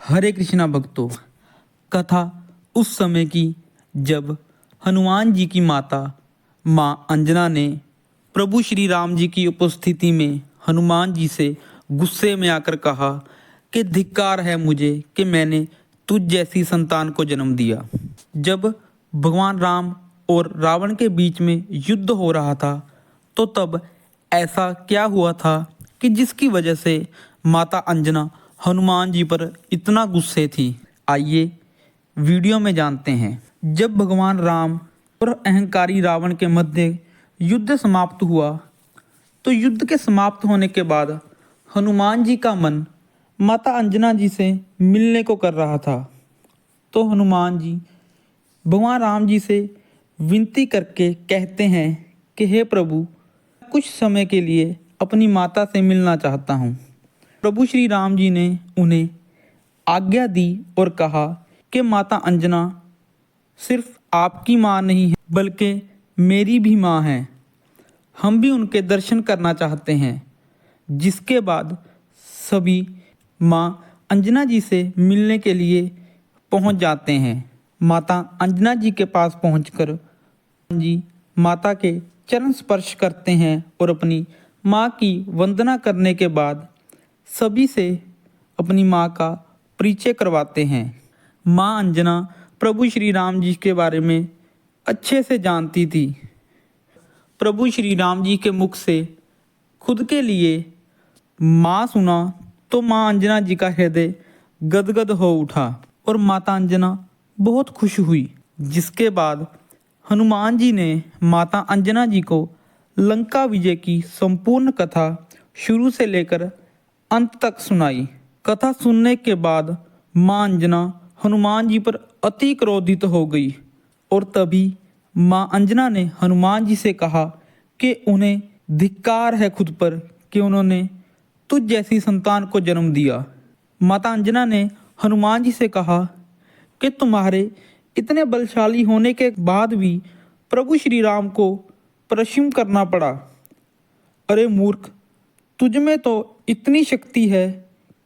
हरे कृष्णा भक्तों, कथा उस समय की जब हनुमान जी की माता माँ अंजना ने प्रभु श्री राम जी की उपस्थिति में हनुमान जी से गुस्से में आकर कहा कि धिक्कार है मुझे कि मैंने तुझ जैसी संतान को जन्म दिया। जब भगवान राम और रावण के बीच में युद्ध हो रहा था तो तब ऐसा क्या हुआ था कि जिसकी वजह से माता अंजना हनुमान जी पर इतना गुस्से थी। आइए वीडियो में जानते हैं। जब भगवान राम और अहंकारी रावण के मध्य युद्ध समाप्त हुआ तो युद्ध के समाप्त होने के बाद हनुमान जी का मन माता अंजना जी से मिलने को कर रहा था। तो हनुमान जी भगवान राम जी से विनती करके कहते हैं कि हे प्रभु, कुछ समय के लिए अपनी माता से मिलना चाहता हूँ। प्रभु श्री राम जी ने उन्हें आज्ञा दी और कहा कि माता अंजना सिर्फ आपकी माँ नहीं है बल्कि मेरी भी माँ है। हम भी उनके दर्शन करना चाहते हैं। जिसके बाद सभी माँ अंजना जी से मिलने के लिए पहुंच जाते हैं। माता अंजना जी के पास पहुंचकर जी माता के चरण स्पर्श करते हैं और अपनी माँ की वंदना करने के बाद सभी से अपनी माँ का परिचय करवाते हैं। माँ अंजना प्रभु श्री राम जी के बारे में अच्छे से जानती थी। प्रभु श्री राम जी के मुख से खुद के लिए माँ सुना तो माँ अंजना जी का हृदय गदगद हो उठा और माता अंजना बहुत खुश हुई। जिसके बाद हनुमान जी ने माता अंजना जी को लंका विजय की संपूर्ण कथा शुरू से लेकर अंत तक सुनाई। कथा सुनने के बाद माँ अंजना हनुमान जी पर अति क्रोधित हो गई और तभी माँ अंजना ने हनुमान जी से कहा कि उन्हें धिक्कार है खुद पर कि उन्होंने तुझ जैसी संतान को जन्म दिया। माता अंजना ने हनुमान जी से कहा कि तुम्हारे इतने बलशाली होने के बाद भी प्रभु श्री राम को पश्चिम करना पड़ा। अरे मूर्ख, तुझ में तो इतनी शक्ति है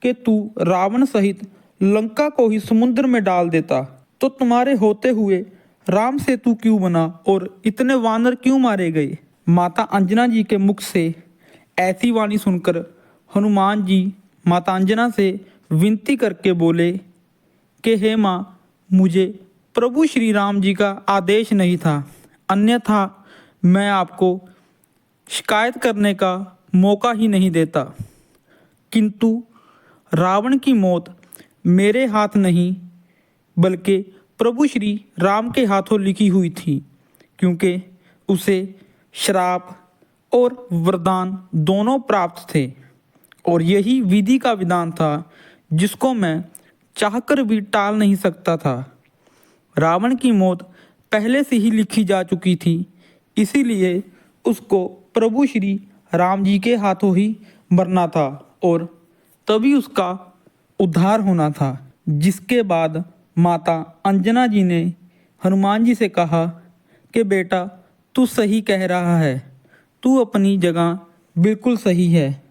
कि तू रावण सहित लंका को ही समुद्र में डाल देता। तो तुम्हारे होते हुए राम से तू क्यों बना और इतने वानर क्यों मारे गए। माता अंजना जी के मुख से ऐसी वाणी सुनकर हनुमान जी माता अंजना से विनती करके बोले कि हे माँ, मुझे प्रभु श्री राम जी का आदेश नहीं था, अन्यथा मैं आपको शिकायत करने का मौका ही नहीं देता। किंतु रावण की मौत मेरे हाथ नहीं बल्कि प्रभु श्री राम के हाथों लिखी हुई थी, क्योंकि उसे श्राप और वरदान दोनों प्राप्त थे और यही विधि का विधान था जिसको मैं चाहकर भी टाल नहीं सकता था। रावण की मौत पहले से ही लिखी जा चुकी थी, इसीलिए उसको प्रभु श्री राम जी के हाथों ही मरना था और तभी उसका उद्धार होना था। जिसके बाद माता अंजना जी ने हनुमान जी से कहा कि बेटा, तू सही कह रहा है, तू अपनी जगह बिल्कुल सही है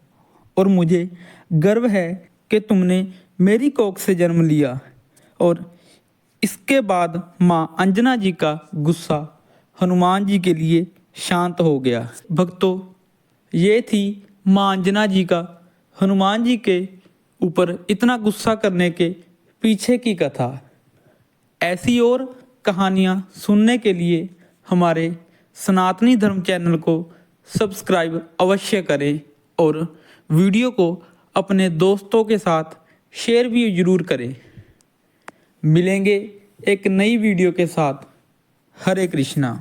और मुझे गर्व है कि तुमने मेरी कोख से जन्म लिया। और इसके बाद माँ अंजना जी का गुस्सा हनुमान जी के लिए शांत हो गया। भक्तों, ये थी माँ अंजना जी का हनुमान जी के ऊपर इतना गुस्सा करने के पीछे की कथा। ऐसी और कहानियाँ सुनने के लिए हमारे सनातनी धर्म चैनल को सब्सक्राइब अवश्य करें और वीडियो को अपने दोस्तों के साथ शेयर भी जरूर करें। मिलेंगे एक नई वीडियो के साथ। हरे कृष्णा।